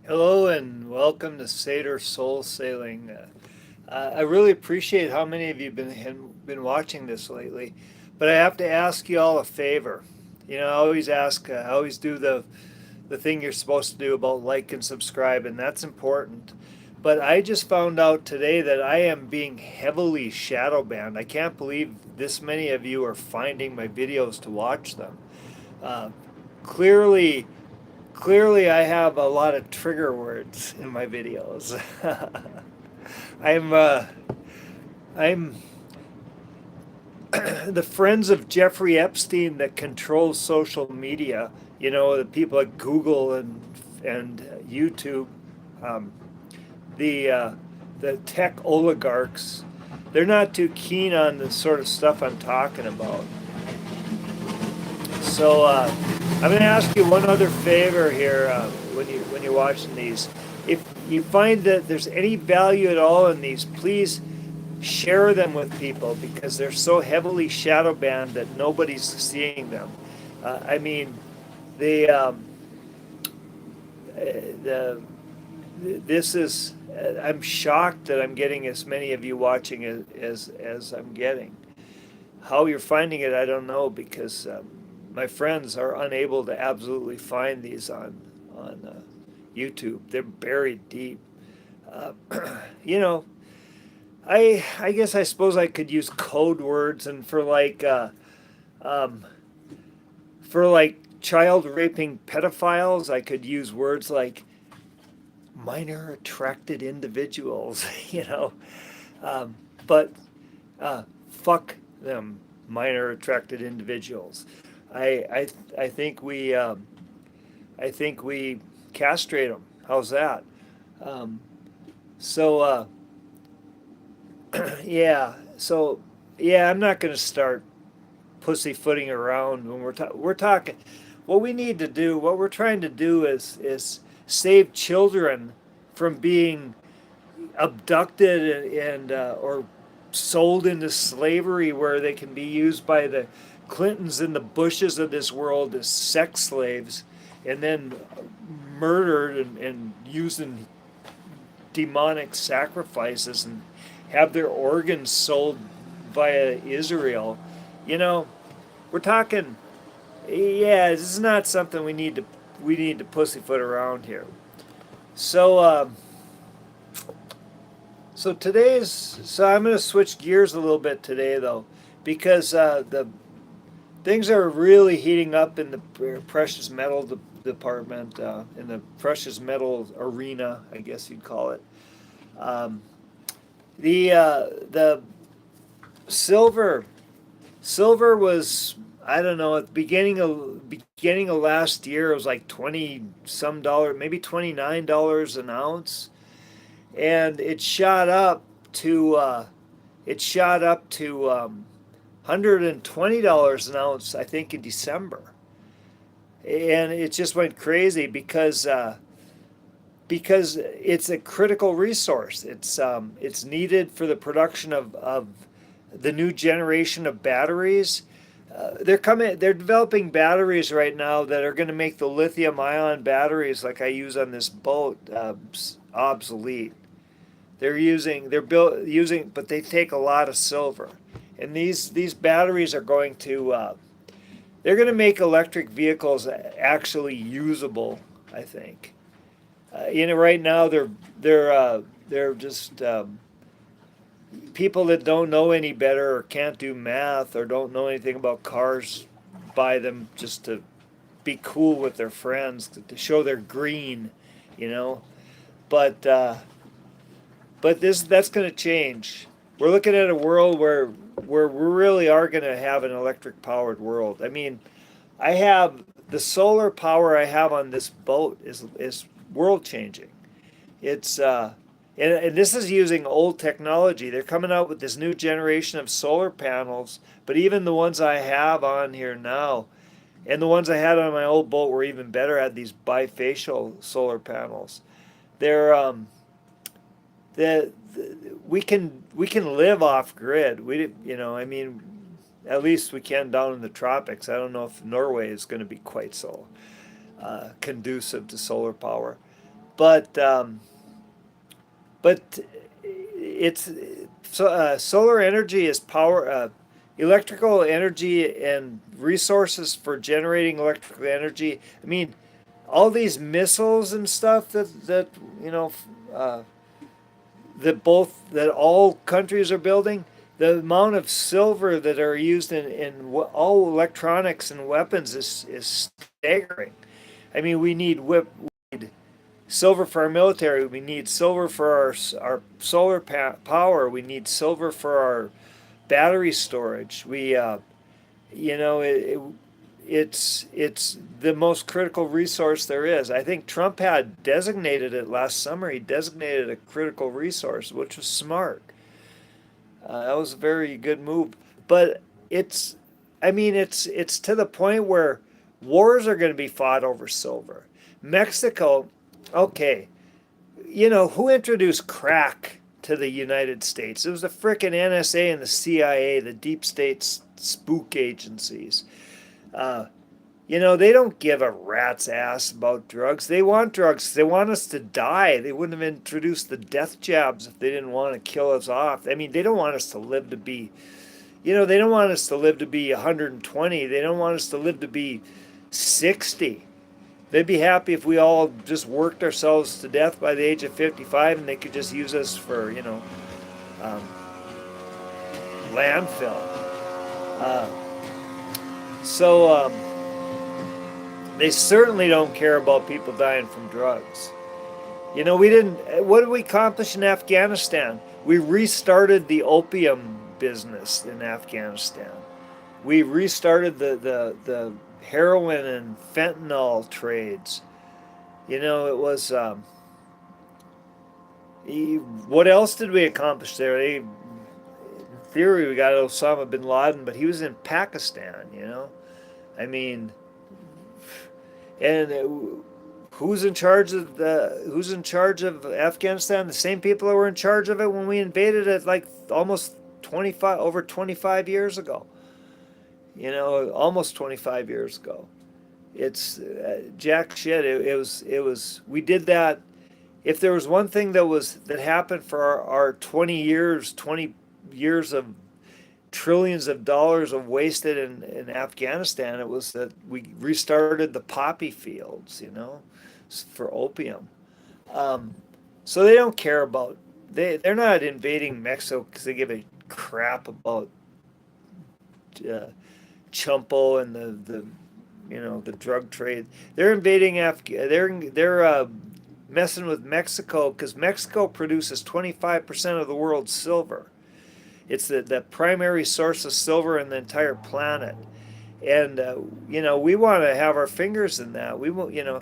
Hello and welcome to Seder Soul Sailing. I really appreciate how many of you been watching this lately, but I have to ask you all a favor. I always ask, I always do the thing you're supposed to do about like and subscribe, and that's important. But I just found out today that I am being heavily shadow banned. I can't believe this many of you are finding my videos to watch them. Uh, clearly, Clearly, I have a lot of trigger words in my videos. I'm uh, I'm the friends of Jeffrey Epstein that controls social media. The people at Google and YouTube, um, the uh, the tech oligarchs. They're not too keen on the sort of stuff I'm talking about. So I'm going to ask you one other favor here when you're watching these. If you find that there's any value at all in these, please share them with people because they're so heavily shadow banned that nobody's seeing them. I mean, the the this is I'm shocked that I'm getting as many of you watching as I'm getting. How you're finding it, I don't know because my friends are unable to absolutely find these on YouTube. They're buried deep. Uh, you know, I guess I suppose I could use code words and um, for like child raping pedophiles, I could use words like minor attracted individuals. You know, um, but fuck them, minor attracted individuals. I I think I think we castrate them. How's that? Um, so yeah, so yeah, I'm not going to start pussyfooting around when we're talking. What we need to do, what we're trying to do is save children from being abducted and or sold into slavery where they can be used by the Clintons and the Bushes of this world as sex slaves and then murdered and used in demonic sacrifices and have their organs sold via Israel. You know, we're talking, yeah, this is not something we need to pussyfoot around here. So so I'm going to switch gears a little bit today though, because the things are really heating up in the precious metal department, in the precious metal arena, I guess you'd call it. Um, the silver silver was, I don't know, at the beginning of last year it was like 20 some dollar, maybe $29 an ounce, and it shot up to $120 an ounce, I think, in December. And it just went crazy because it's a critical resource. It's needed for the production of the new generation of batteries. They're developing batteries right now that are going to make the lithium ion batteries like I use on this boat obsolete. They're built using, but they take a lot of silver, and these batteries are going to they're going to make electric vehicles actually usable. I think. Right now they're just people that don't know any better or can't do math or don't know anything about cars buy them just to be cool with their friends to show they're green, you know. But that's going to change. We're looking at a world where we really are going to have an electric powered world. I mean, I have the solar power I have on this boat is world changing. It's and this is using old technology. They're coming out with this new generation of solar panels, but even the ones I have on here now, and the ones I had on my old boat were even better. Had these bifacial solar panels. They're we can live off grid. I mean, at least we can down in the tropics. I don't know if Norway is going to be quite so conducive to solar power. but but it's solar energy is power, electrical energy and resources for generating electrical energy. I mean, all these missiles and stuff that you know uh, that all countries are building. The amount of silver that are used in all electronics and weapons is staggering. I mean, we need silver for our military. We need silver for our solar power. We need silver for our battery storage. You know, it's the most critical resource there is. I think Trump had designated it last summer. He designated a critical resource, which was smart. That was a very good move. But it's, I mean, it's to the point where wars are going to be fought over silver. Mexico, okay, you know, who introduced crack to the United States? It was the frickin' NSA and the CIA, the deep state spook agencies. Uh, you know, they don't give a rat's ass about drugs. They want drugs. They want us to die. They wouldn't have introduced the death jabs if they didn't want to kill us off. I mean, they don't want us to live to be, you know, they don't want us to live to be 120. They don't want us to live to be 60. They'd be happy if we all just worked ourselves to death by the age of 55 and they could just use us for, you know, um, landfill. Uh, so they certainly don't care about people dying from drugs. You know, we didn't, what did we accomplish in Afghanistan? We restarted the opium business in Afghanistan. We restarted the heroin and fentanyl trades. You know, it was, what else did we accomplish there? In theory, we got Osama bin Laden, but he was in Pakistan, you know? I mean, and who's in charge of Afghanistan? The same people that were in charge of it when we invaded it like almost 25 over 25 years ago. You know, almost 25 years ago. It's jack shit. It was we did that. If there was one thing that happened for our 20 years of trillions of dollars of wasted in Afghanistan, it was that we restarted the poppy fields, you know, for opium. Um, so they don't care about they're not invading Mexico because they give a crap about uh, Chumpo and the you know the drug trade. They're invading they're messing with Mexico because Mexico produces 25% of the world's silver. It's the primary source of silver in the entire planet. And, you know, we want to have our fingers in that. We will, you know,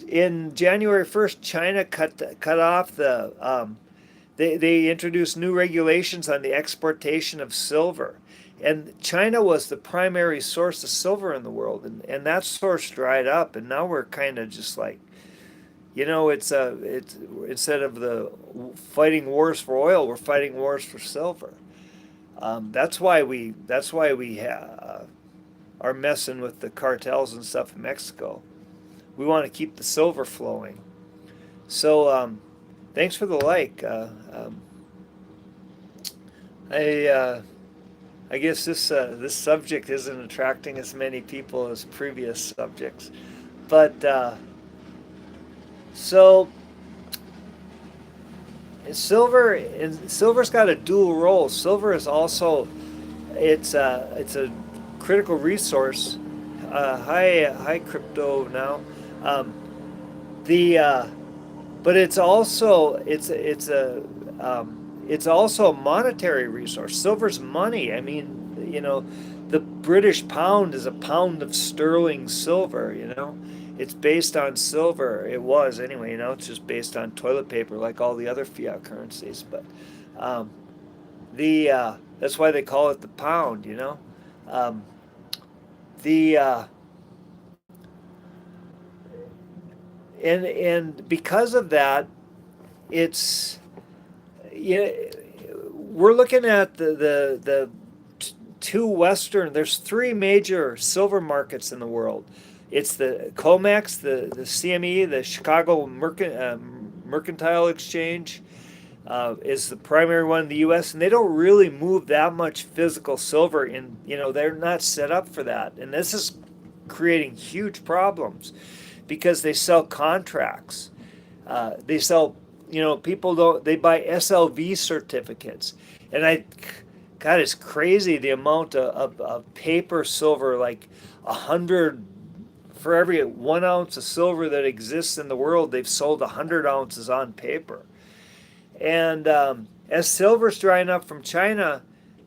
in January 1st, China cut off they introduced new regulations on the exportation of silver. And China was the primary source of silver in the world. And that source dried up. And now we're kind of just like, you know, it's instead of the fighting wars for oil, we're fighting wars for silver. That's why we are messing with the cartels and stuff in Mexico. We want to keep the silver flowing. So thanks for the like. I I guess this subject isn't attracting as many people as previous subjects, but so silver's got a dual role. Silver is also it's a critical resource. High crypto now. Um, the but it's also a monetary resource. Silver's money. I mean, you know, the British pound is a pound of sterling silver. You know, it's based on silver. It was anyway. You know, it's just based on toilet paper, like all the other fiat currencies. But um, the that's why they call it the pound. You know, um, the and because of that, it's yeah, we're looking at the two Western. There's three major silver markets in the world. It's the COMEX, the CME, the Chicago Mercantile Exchange, is the primary one in the U.S., and they don't really move that much physical silver in. They're not set up for that, and this is creating huge problems because they sell contracts. They sell, people don't. They buy SLV certificates, and God, it's crazy the amount of paper silver, like 100. For every 1 ounce of silver that exists in the world, they've sold 100 ounces on paper. And as silver's drying up from China,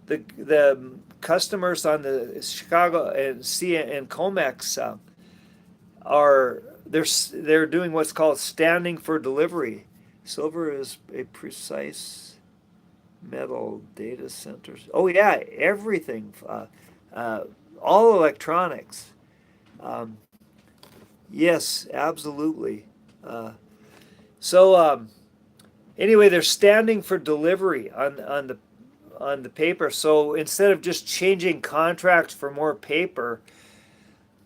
the customers on the Chicago and COMEX they're doing what's called standing for delivery. Silver is a precise metal data centers. Oh yeah, everything, all electronics. Yes, absolutely. So anyway, they're standing for delivery on the paper. So instead of just changing contracts for more paper,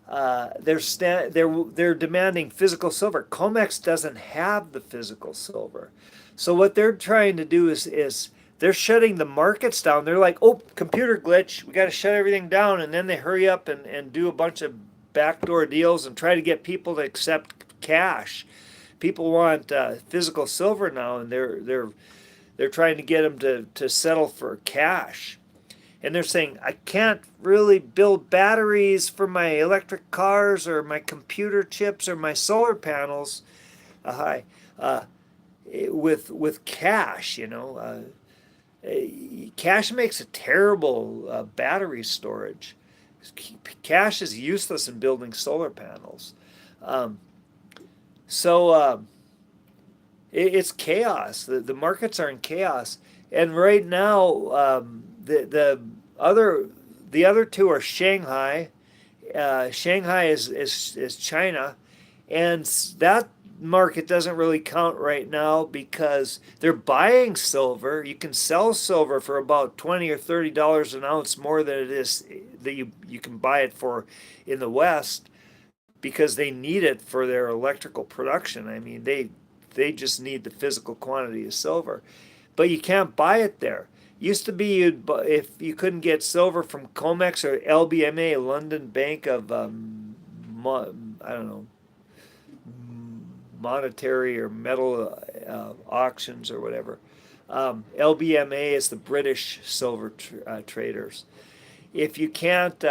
they're demanding physical silver. COMEX doesn't have the physical silver, so what they're trying to do is they're shutting the markets down. They're like, oh, computer glitch, we got to shut everything down, and then they hurry up and do a bunch of backdoor deals and try to get people to accept cash. People want physical silver now, and they're trying to get them to settle for cash. And they're saying, I can't really build batteries for my electric cars or my computer chips or my solar panels with cash. Cash makes a terrible battery storage. Cash is useless in building solar panels. It's chaos. The markets are in chaos, and right now the other two are Shanghai. Shanghai is China, and that market doesn't really count right now because they're buying silver. You can sell silver for about $20 or $30 an ounce more than it is that you can buy it for in the West, because they need it for their electrical production. I mean, they just need the physical quantity of silver, but you can't buy it there. Used to be if you couldn't get silver from COMEX or LBMA, London Bank of I don't know, monetary or metal auctions or whatever. LBMA is the British silver traders. If you can't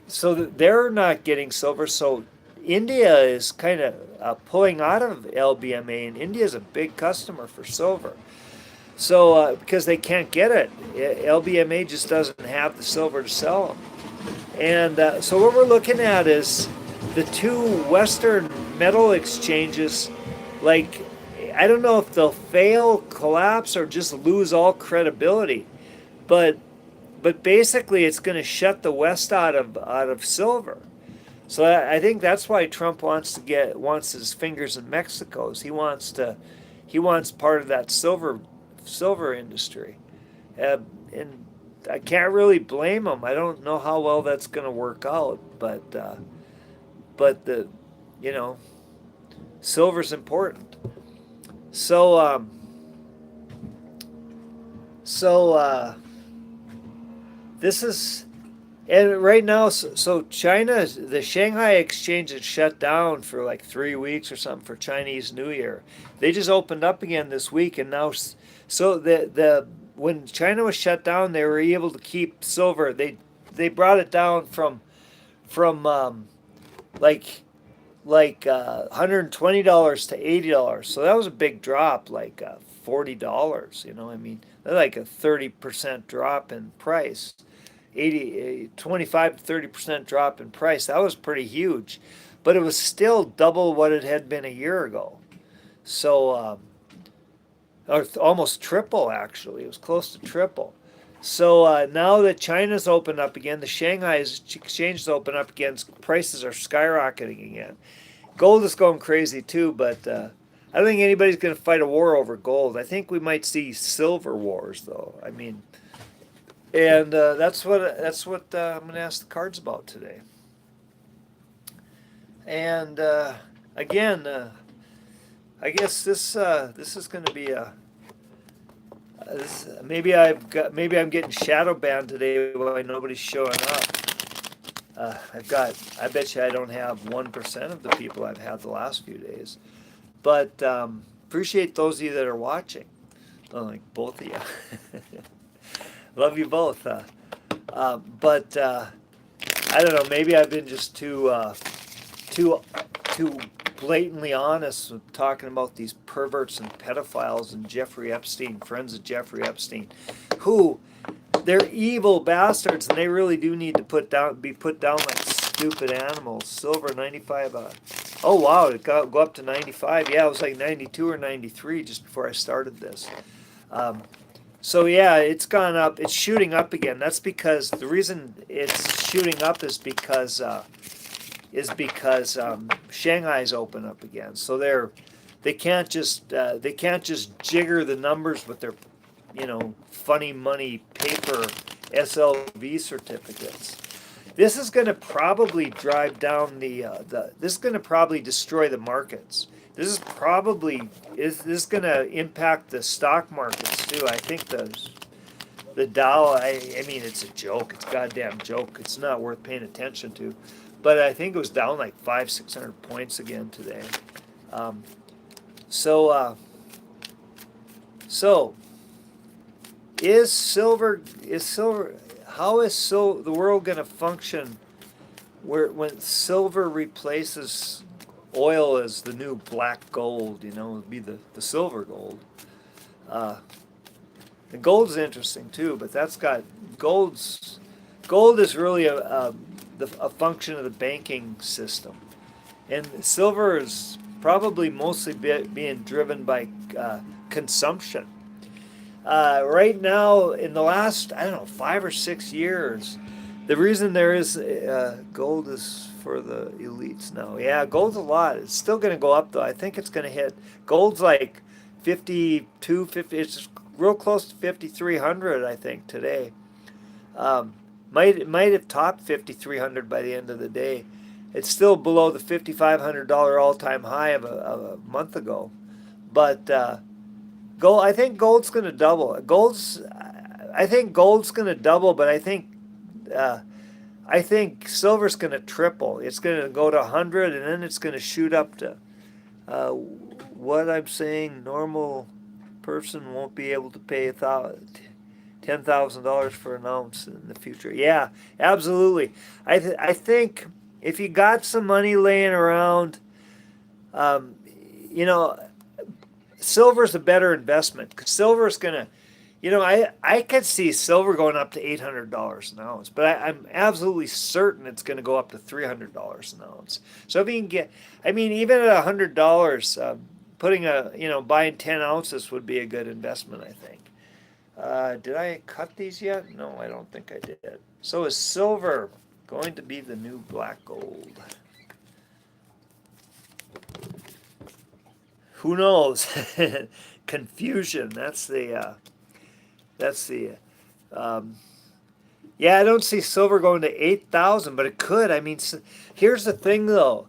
so they're not getting silver. So India is kind of pulling out of LBMA, and India is a big customer for silver. So because they can't get it, LBMA just doesn't have the silver to sell them. And so what we're looking at is the two Western metal exchanges. Like, I don't know if they'll fail, collapse, or just lose all credibility, but basically it's going to shut the West out of silver. So I think that's why Trump wants his fingers in Mexico's. He wants part of that silver industry, and I can't really blame him. I don't know how well that's going to work out, but the silver's important. So this is. And right now, so China, the Shanghai exchange is shut down for like 3 weeks or something for Chinese New Year. They just opened up again this week, and now, so when China was shut down, they were able to keep silver. They brought it down from like $120 to $80. So that was a big drop, like $40. I mean, like a 30% drop in price. 25 to 30% drop in price. That was pretty huge, but it was still double what it had been a year ago. So, or almost triple, actually. It was close to triple. So now that China's opened up again, the Shanghai exchange is open up again, prices are skyrocketing again. Gold is going crazy too, but I don't think anybody's going to fight a war over gold. I think we might see silver wars, though. I mean, And that's what I'm going to ask the cards about today. And again, I guess this is going to be a maybe I'm getting shadow banned today while nobody's showing up. I bet you I don't have 1% of the people I've had the last few days. But appreciate those of you that are watching. Well, like both of you. Love you both. But I don't know. Maybe I've been just too blatantly honest with talking about these perverts and pedophiles and Jeffrey Epstein, friends of Jeffrey Epstein, who they're evil bastards, and they really do need to be put down like stupid animals. Silver 95. Oh wow, it go up to 95. Yeah, it was like 92 or 93 just before I started this. So yeah, it's gone up. It's shooting up again. That's because the reason it's shooting up is because Shanghai's open up again. So they can't just jigger the numbers with their funny money paper SLV certificates. This is going to probably drive down this is going to probably destroy the markets. This is going to impact the stock markets too. I think the Dow, I mean, it's a joke. It's a goddamn joke. It's not worth paying attention to. But I think it was down like 500-600 points again today. So is silver how is the world going to function when silver replaces oil as the new black gold? It'll be the silver gold. The gold's interesting too, but that's got gold is really a function of the banking system, and silver is probably mostly being driven by consumption. Right now, in the last, I don't know, 5 or 6 years, the reason there is gold is for the elites now. Yeah, gold's a lot. It's still going to go up though. I think it's going to hit. Gold's like 52, 50. It's real close to 5,300. I think today. Might have topped 5,300 by the end of the day. It's still below the $5,500 all-time high of a month ago, but gold. I think gold's going to double. I think gold's going to double, but I think silver's going to triple. It's going to go to 100, and then it's going to shoot up to what I'm saying. Normal person won't be able to pay $10,000 for an ounce in the future. Yeah, absolutely. I think if you got some money laying around, silver's a better investment, because silver's gonna, I could see silver going up to $800 an ounce, but I'm absolutely certain it's going to go up to $300 an ounce. So if you can get, even at $100, buying 10 ounces would be a good investment, I think. Did I cut these yet? No, I don't think I did. So is silver going to be the new black gold? Who knows? Confusion. Yeah, I don't see silver going to 8,000, but it could. Here's the thing though.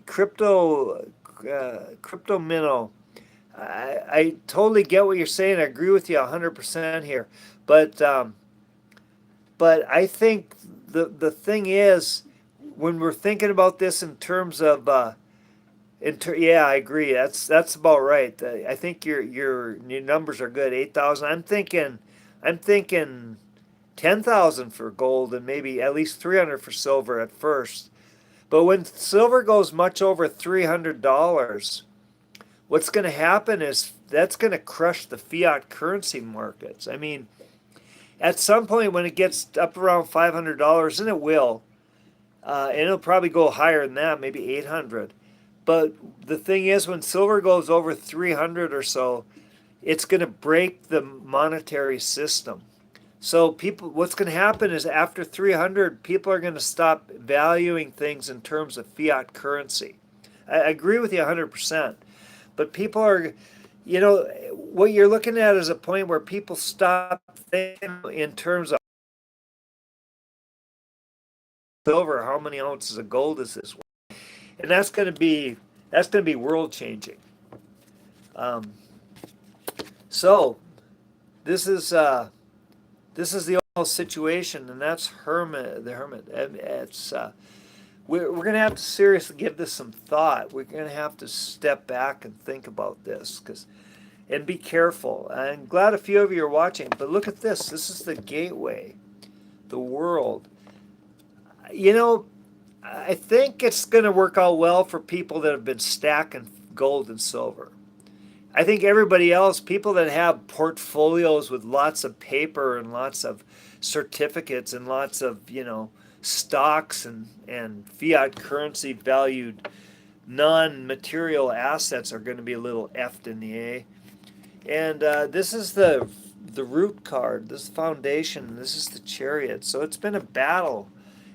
Crypto minnow. I totally get what you're saying. I agree with you 100% here. But I think the thing is, when we're thinking about this in terms of yeah, I agree. That's about right. I think your numbers are good. 8,000. I'm thinking 10,000 for gold and maybe at least 300 for silver at first. But when silver goes much over $300, what's going to happen is that's going to crush the fiat currency markets. At some point when it gets up around $500, and it will, and it'll probably go higher than that, maybe 800. But the thing is, when silver goes over 300 or so, it's going to break the monetary system. So what's going to happen is after 300, people are going to stop valuing things in terms of fiat currency. I agree with you 100%. But people are, you know, what you're looking at is a point where people stop thinking in terms of silver, how many ounces of gold is this? And that's going to be world changing. Um, so this is the whole situation, and that's the hermit. It's we're going to have to seriously give this some thought. We're going to have to step back and think about this, and be careful. I'm glad a few of you are watching, but look at this. This is the gateway, the world. You know, I think it's going to work out well for people that have been stacking gold and silver. I think everybody else, people that have portfolios with lots of paper and lots of certificates and lots of, stocks and fiat currency valued non-material assets are going to be a little effed in the A. And this is the root card, this foundation, this is the chariot. So it's been a battle,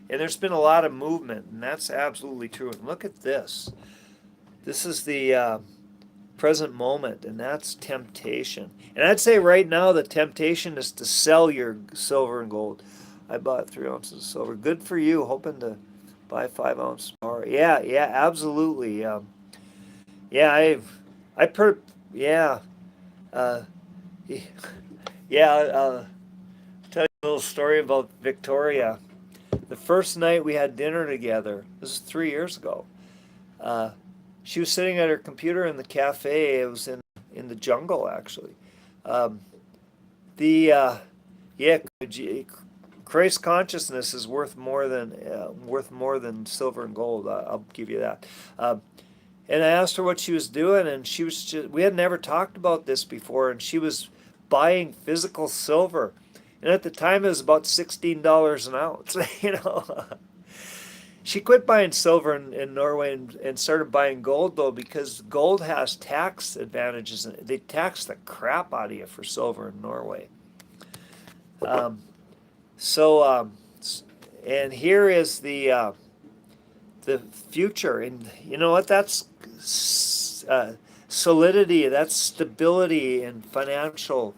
and there's been a lot of movement, and that's absolutely true. And look at this. This is the present moment, and that's temptation. And I'd say right now the temptation is to sell your silver and gold. I bought 3 ounces of silver. Good for you. Hoping to buy 5 ounces more. Yeah, absolutely. Yeah, yeah, uh, yeah. I'll tell you a little story about Victoria. The first night we had dinner together, this is 3 years ago. She was sitting at her computer in the cafe. It was in the jungle, actually. Yeah, Christ consciousness is worth more than silver and gold. I'll give you that. And I asked her what she was doing, and we had never talked about this before, and she was buying physical silver. And at the time, it was about $16 an ounce, She quit buying silver in Norway and started buying gold, though, because gold has tax advantages. They tax the crap out of you for silver in Norway. And here is the future. And you know what? That's solidity, that's stability in financial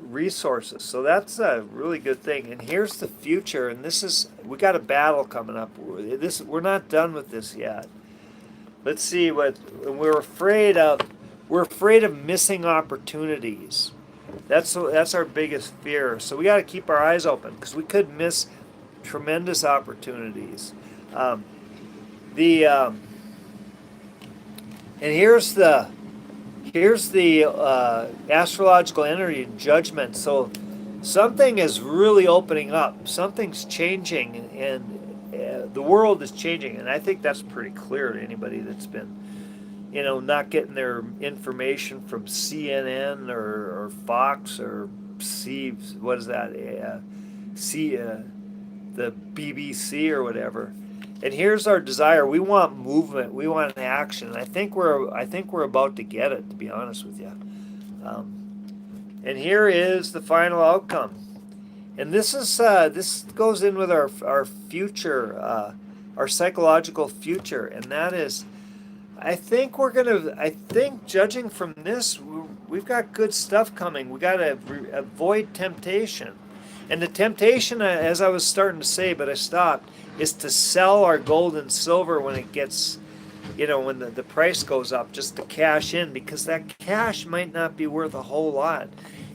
resources. So that's a really good thing. And here's the future. And we got a battle coming up. We're not done with this yet. Let's see what we're afraid of. We're afraid of missing opportunities. That's our biggest fear. So we got to keep our eyes open, because we could miss tremendous opportunities. And here's the astrological energy judgment. So something is really opening up. Something's changing, and the world is changing. And I think that's pretty clear to anybody that's been, not getting their information from CNN or Fox or what is that? The BBC or whatever. And here's our desire. We want movement. We want action. And I think we're about to get it, to be honest with you. And here is the final outcome. And this goes in with our future, our psychological future, and that is, I think judging from this, we've got good stuff coming. We got to avoid temptation. And the temptation, as I was starting to say, but I stopped, is to sell our gold and silver when it gets, when the price goes up, just to cash in, because that cash might not be worth a whole lot.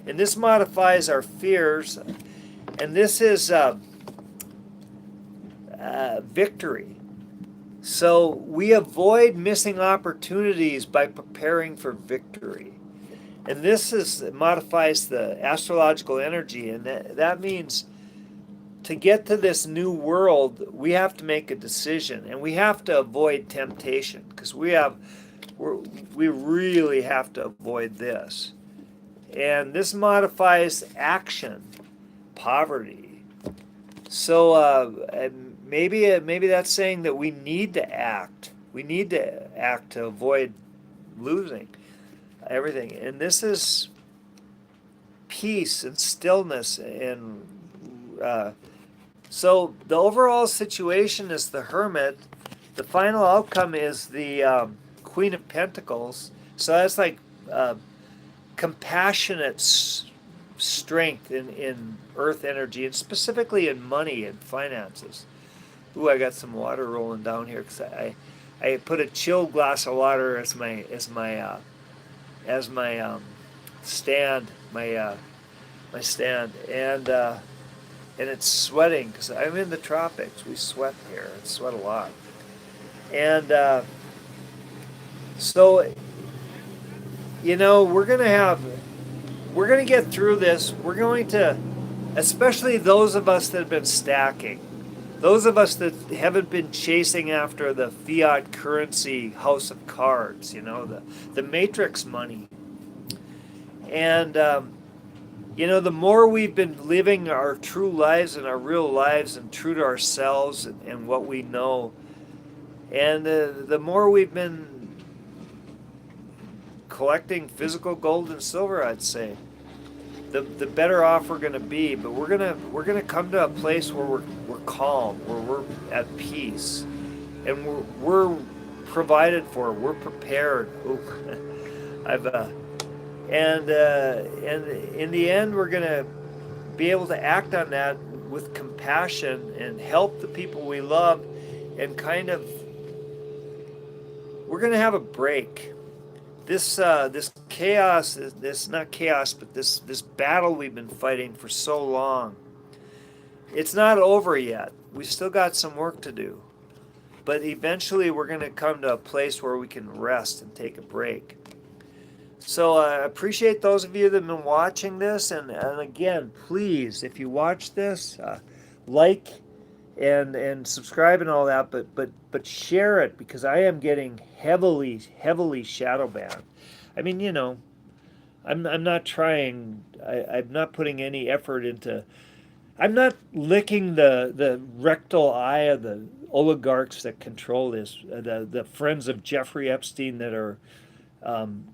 And this modifies our fears, and this is victory. So we avoid missing opportunities by preparing for victory. And this modifies the astrological energy, and that means to get to this new world, we have to make a decision, and we have to avoid temptation, because we really have to avoid this. And this modifies action, poverty. So maybe that's saying that we need to act. We need to act to avoid losing everything. And this is peace and stillness. And so the overall situation is the Hermit. The final outcome is the Queen of Pentacles. So that's like uh, compassionate strength in earth energy, and specifically in money and finances. Ooh, I got some water rolling down here because I put a chilled glass of water as my stand, my stand, and it's sweating because I'm in the tropics. We sweat here. I sweat a lot, and so we're gonna get through this. We're going to, especially those of us that have been stacking, those of us that haven't been chasing after the fiat currency house of cards, the matrix money. And, the more we've been living our true lives and our real lives and true to ourselves and what we know, and the more we've been collecting physical gold and silver, I'd say, the better off we're going to be. But we're gonna come to a place where we're calm, where we're at peace, and we're provided for. We're prepared. I've and in the end, we're going to be able to act on that with compassion and help the people we love, and we're going to have a break. This chaos, this not chaos, but this battle we've been fighting for so long, it's not over yet. We still got some work to do. But eventually we're going to come to a place where we can rest and take a break. So I appreciate those of you that have been watching this. And again, please, if you watch this, like and subscribe and all that, but share it, because I am getting heavily shadow banned. I mean, I'm not trying. I'm not putting any effort into. I'm not licking the rectal eye of the oligarchs that control this, the friends of Jeffrey Epstein that are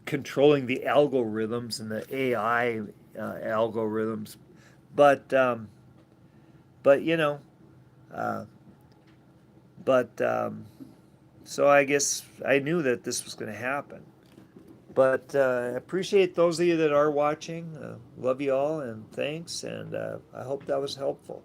controlling the algorithms and the AI algorithms, but so I guess I knew that this was going to happen. But I appreciate those of you that are watching. Love you all, and thanks, and I hope that was helpful.